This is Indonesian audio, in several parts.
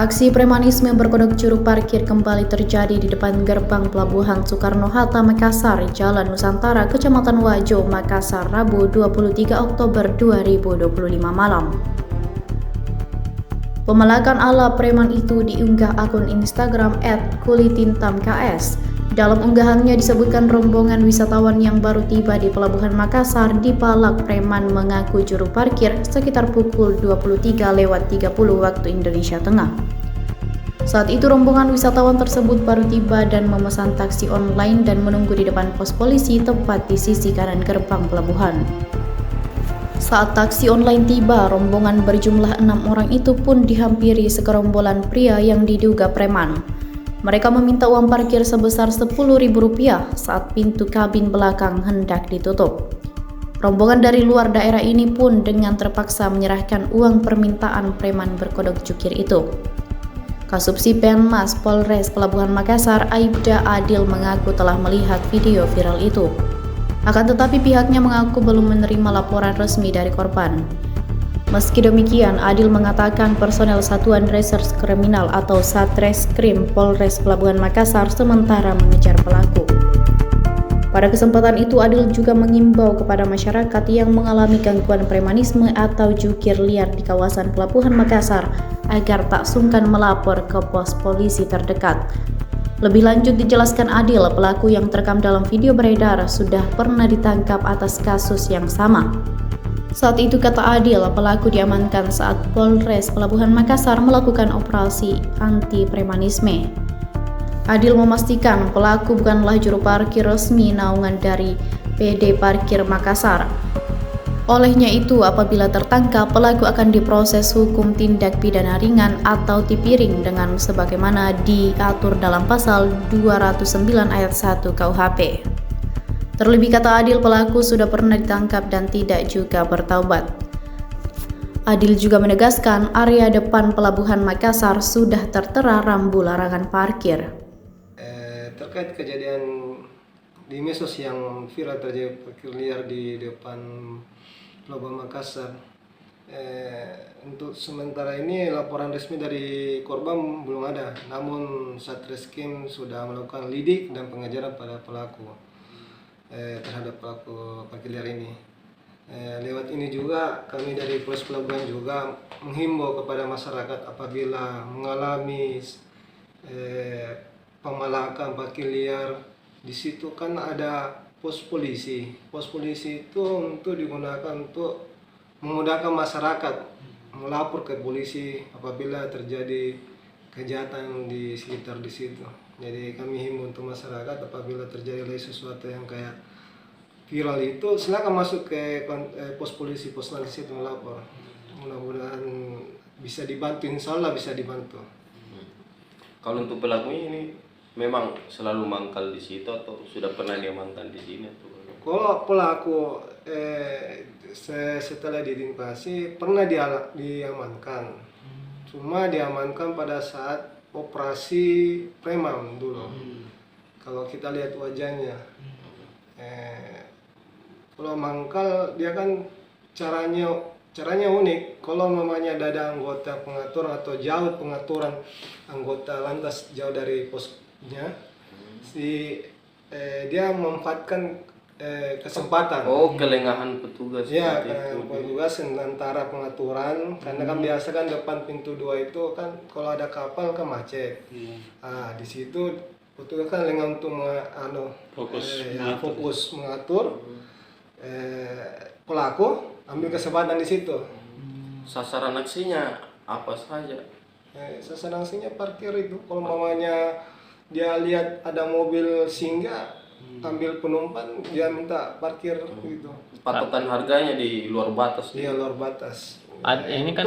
Aksi premanisme berkodok juru parkir kembali terjadi di depan gerbang Pelabuhan Soekarno-Hatta, Makassar, Jalan Nusantara, Kecamatan Wajo, Makassar, Rabu 23 Oktober 2025 malam. Pemelakan ala preman itu diunggah akun Instagram @kulitintamks. Dalam unggahannya disebutkan rombongan wisatawan yang baru tiba di Pelabuhan Makassar dipalak preman mengaku juru parkir sekitar pukul 23.30 waktu Indonesia Tengah. Saat itu rombongan wisatawan tersebut baru tiba dan memesan taksi online dan menunggu di depan pos polisi tepat di sisi kanan gerbang pelabuhan. Saat taksi online tiba, rombongan berjumlah 6 orang itu pun dihampiri segerombolan pria yang diduga preman. Mereka meminta uang parkir sebesar Rp10.000 saat pintu kabin belakang hendak ditutup. Rombongan dari luar daerah ini pun dengan terpaksa menyerahkan uang permintaan preman berkodok jukir itu. Kasubsi Penmas Polres Pelabuhan Makassar, Aibda Adil mengaku telah melihat video viral itu. Akan tetapi pihaknya mengaku belum menerima laporan resmi dari korban. Meski demikian, Adil mengatakan personel Satuan Reserse Kriminal atau Satreskrim Polres Pelabuhan Makassar sementara mengejar pelaku. Pada kesempatan itu, Adil juga mengimbau kepada masyarakat yang mengalami gangguan premanisme atau jukir liar di kawasan Pelabuhan Makassar agar tak sungkan melapor ke pos polisi terdekat. Lebih lanjut dijelaskan Adil, pelaku yang terekam dalam video beredar sudah pernah ditangkap atas kasus yang sama. Saat itu, kata Adil, pelaku diamankan saat Polres Pelabuhan Makassar melakukan operasi anti-premanisme. Adil memastikan pelaku bukanlah juru parkir resmi naungan dari PD Parkir Makassar. Olehnya itu, apabila tertangkap, pelaku akan diproses hukum tindak pidana ringan atau tipiring dengan sebagaimana diatur dalam pasal 209 ayat 1 KUHP. Terlebih, kata Adil, pelaku sudah pernah ditangkap dan tidak juga bertaubat. Adil juga menegaskan area depan Pelabuhan Makassar sudah tertera rambu larangan parkir. Terkait kejadian di medsos yang viral terjadi parkir liar di depan Pelabuhan Makassar, untuk sementara ini laporan resmi dari korban belum ada. Namun Satreskrim sudah melakukan lidik dan pengejaran pada pelaku. Terhadap pelaku parkir liar ini. Lewat ini juga kami dari Polres Pelabuhan juga menghimbau kepada masyarakat apabila mengalami pemalakan parkir liar, di situ kan ada pos polisi. Pos polisi itu untuk digunakan untuk memudahkan masyarakat melapor ke polisi apabila terjadi kejahatan di sekitar di situ. Jadi kami himbau untuk masyarakat apabila terjadi sesuatu yang kayak viral itu silakan masuk ke pos polisi, pos di situ melapor. Mudah-mudahan bisa dibantu, insya Allah bisa dibantu. Kalau untuk pelaku ini memang selalu mangkal di situ atau sudah pernah diamankan di sini? Kalau pelaku setelah diidentifikasi pernah diamankan, cuma diamankan pada saat operasi preman dulu. Kalau kita lihat wajahnya, kalau mangkal dia kan caranya unik. Kalau mamanya ada anggota pengatur atau jauh pengaturan anggota lantas jauh dari posnya, dia memanfaatkan kesempatan. Kelengahan petugas. Ya, petugas antara pengaturan, karena kan biasa kan depan pintu 2 itu kan kalau ada kapal kan macet. Di situ petugas kan lengah untuk fokus mengatur. Pelaku ambil kesempatan di situ. Sasaran aksinya apa saja? Sasaran aksinya parkir itu. Kalau mamanya dia lihat ada mobil singgah, ambil penumpang, dia minta parkir gitu. Patokan harganya di luar batas. Iya, luar batas. Ini kan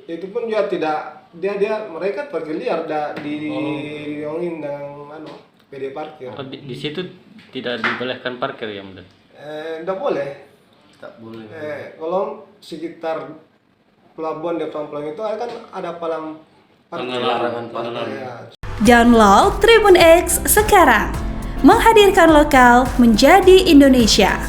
itu pun juga tidak mereka parkir liar diongin dengan PD parkir. di situ tidak dibolehkan parkir ya, Mbak? Tidak boleh. Tak boleh. Kalau sekitar pelabuhan depan pelabuhan itu kan ada palang parkir. Larangan parkir. Download Tribun X sekarang, menghadirkan lokal menjadi Indonesia.